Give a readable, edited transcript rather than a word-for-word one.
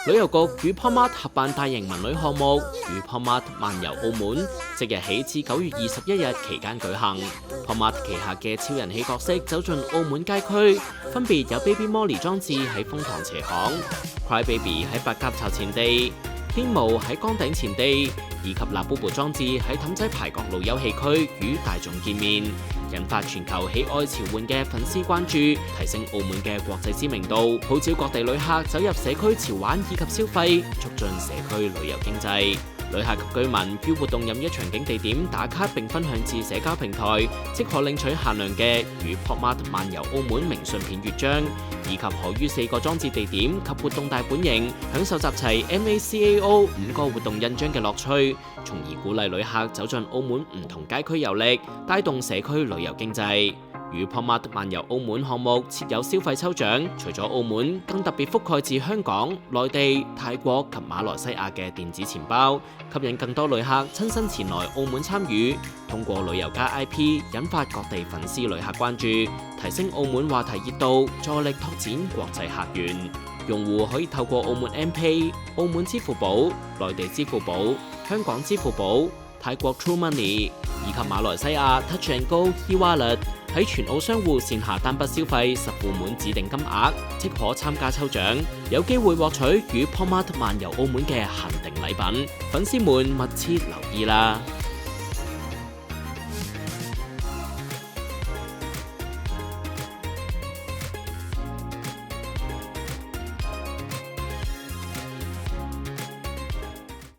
旅遊局與 PopMart 合辦大型文旅項目與 PopMart 漫遊澳門，即日起至9月21日期間舉行。PopMart 旗下嘅超人氣角色走進澳門街區，分別有 Baby Molly 裝置喺風塘斜巷、Cry Baby 喺白鴿巢前地、天舞喺崗頂前地，以及辣 Bobo 裝置喺氹仔排角路休憩區與大眾見面，引發全球喜愛潮玩嘅粉絲關注，提升澳門嘅國際知名度，號召各地旅客走入社區潮玩以及消費，促進社區旅遊經濟。旅客及居民於活動任一場景地點打卡並分享至社交平台，即可領取限量嘅與 PopMart 漫遊澳門明信片月章，以及可於4個裝置地點及活動大本營享受集齊 MACAO 5個活動印章嘅樂趣，從而鼓勵旅客走進澳門唔同街區遊歷，帶動社區旅遊經濟。與 PopMart 漫遊澳門項目設有消費抽獎，除咗澳門，更特別覆蓋至香港、內地、泰國及馬來西亞嘅電子錢包，吸引更多旅客親身前來澳門參與。通過旅遊加 IP， 引發各地粉絲旅客關注，提升澳門話題熱度，助力拓展國際客源。用戶可以透過澳門 M-Pay、澳門支付寶、內地支付寶、香港支付寶、泰國 True Money 以及馬來西亞 Touch and Go eWallet 喺全澳商戶線下單筆消費實付滿指定金額，即可參加抽獎，有機會獲取與 PopMart 漫遊澳門嘅限定禮品。粉絲們密切留意啦！